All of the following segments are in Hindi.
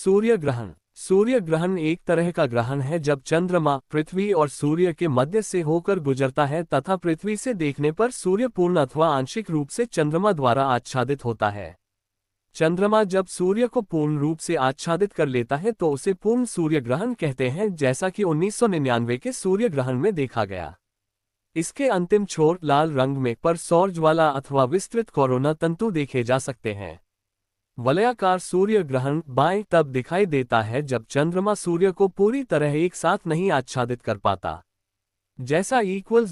सूर्य ग्रहण। सूर्य ग्रहण एक तरह का ग्रहण है जब चंद्रमा पृथ्वी और सूर्य के मध्य से होकर गुजरता है तथा पृथ्वी से देखने पर सूर्य पूर्ण अथवा आंशिक रूप से चंद्रमा द्वारा आच्छादित होता है। चंद्रमा जब सूर्य को पूर्ण रूप से आच्छादित कर लेता है तो उसे पूर्ण सूर्य ग्रहण कहते हैं, जैसा कि 1999 के सूर्य ग्रहण में देखा गया। इसके अंतिम छोर लाल रंग में पर सौरज्वाला अथवा विस्तृत कोरोना तंतु देखे जा सकते हैं। वलयाकार सूर्य ग्रहण बाएं तब दिखाई देता है जब चंद्रमा सूर्य को पूरी तरह एक साथ नहीं आच्छादित कर पाता, जैसा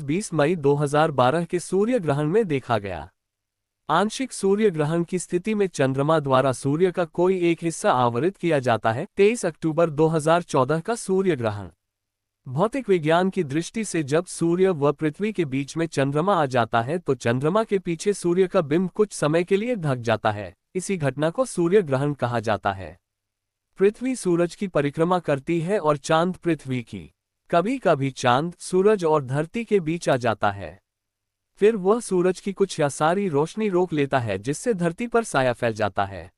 20 मई 2012 के सूर्य ग्रहण में देखा गया। आंशिक सूर्य ग्रहण की स्थिति में चंद्रमा द्वारा सूर्य का कोई एक हिस्सा आवरित किया जाता है। 23 अक्टूबर 2014 का सूर्य ग्रहण। भौतिक विज्ञान की दृष्टि से जब सूर्य व पृथ्वी के बीच में चंद्रमा आ जाता है तो चंद्रमा के पीछे सूर्य का बिंब कुछ समय के लिए ढक जाता है। इसी घटना को सूर्य ग्रहण कहा जाता है। पृथ्वी सूरज की परिक्रमा करती है और चांद पृथ्वी की। कभी कभी चांद सूरज और धरती के बीच आ जाता है, फिर वह सूरज की कुछ या सारी रोशनी रोक लेता है जिससे धरती पर साया फैल जाता है।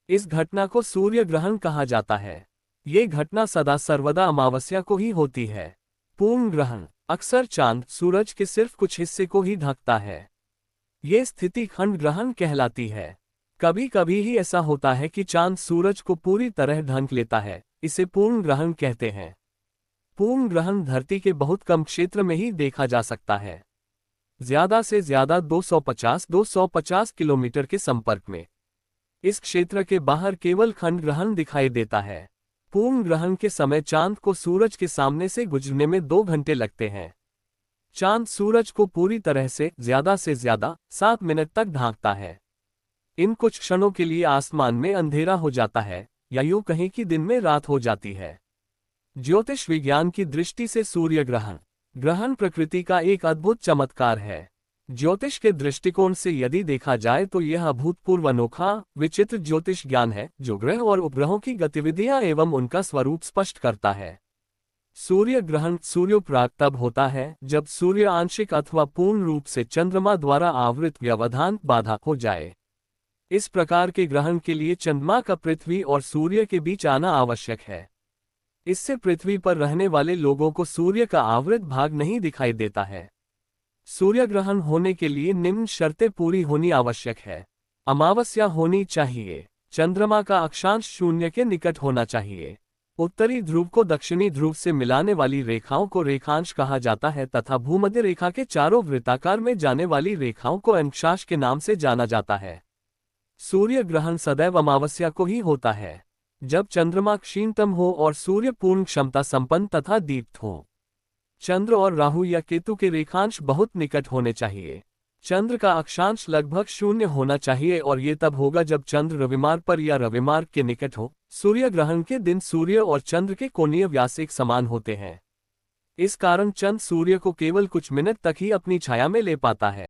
इस घटना को सूर्य ग्रहण कहा जाता है। ये घटना सदा सर्वदा अमावस्या को ही होती है। पूर्ण ग्रहण। अक्सर चांद सूरज के सिर्फ कुछ हिस्से को ही ढकता है। ये स्थिति खंड ग्रहण कहलाती है। कभी कभी ही ऐसा होता है कि चांद सूरज को पूरी तरह ढक लेता है, इसे पूर्ण ग्रहण कहते हैं। पूर्ण ग्रहण धरती के बहुत कम क्षेत्र में ही देखा जा सकता है, ज्यादा से ज्यादा 250 किलोमीटर के संपर्क में। इस क्षेत्र के बाहर केवल खंड ग्रहण दिखाई देता है। पूर्ण ग्रहण के समय चांद को सूरज के सामने से गुजरने में 2 घंटे लगते हैं। चांद सूरज को पूरी तरह से ज्यादा 7 मिनट तक ढांकता है। इन कुछ क्षणों के लिए आसमान में अंधेरा हो जाता है, या यूं कहें कि दिन में रात हो जाती है। ज्योतिष विज्ञान की दृष्टि से सूर्य ग्रहण ग्रहण प्रकृति का एक अद्भुत चमत्कार है। ज्योतिष के दृष्टिकोण से यदि देखा जाए तो यह अभूतपूर्व अनोखा विचित्र ज्योतिष ज्ञान है जो ग्रह और उपग्रहों की गतिविधियां एवं उनका स्वरूप स्पष्ट करता है। सूर्य ग्रहण सूर्योपराग तब होता है जब सूर्य आंशिक अथवा पूर्ण रूप से चंद्रमा द्वारा आवृत व्यवधान बाधा हो जाए। इस प्रकार के ग्रहण के लिए चंद्रमा का पृथ्वी और सूर्य के बीच आना आवश्यक है। इससे पृथ्वी पर रहने वाले लोगों को सूर्य का आवृत भाग नहीं दिखाई देता है। सूर्य ग्रहण होने के लिए निम्न शर्तें पूरी होनी आवश्यक है। अमावस्या होनी चाहिए। चंद्रमा का अक्षांश शून्य के निकट होना चाहिए। उत्तरी ध्रुव को दक्षिणी ध्रुव से मिलाने वाली रेखाओं को रेखांश कहा जाता है तथा भूमध्य रेखा के चारों वृत्ताकार में जाने वाली रेखाओं को अंशांश के नाम से जाना जाता है। सूर्य ग्रहण सदैव अमावस्या को ही होता है, जब चंद्रमा क्षीणतम हो और सूर्य पूर्ण क्षमता संपन्न तथा दीप्त हो। चंद्र और राहु या केतु के रेखांश बहुत निकट होने चाहिए। चंद्र का अक्षांश लगभग 0 होना चाहिए और ये तब होगा जब चंद्र रविमार्ग पर या रविमार्ग के निकट हो। सूर्य ग्रहण के दिन सूर्य और चंद्र के कोणीय व्यास एक समान होते हैं। इस कारण चंद्र सूर्य को केवल कुछ मिनट तक ही अपनी छाया में ले पाता है।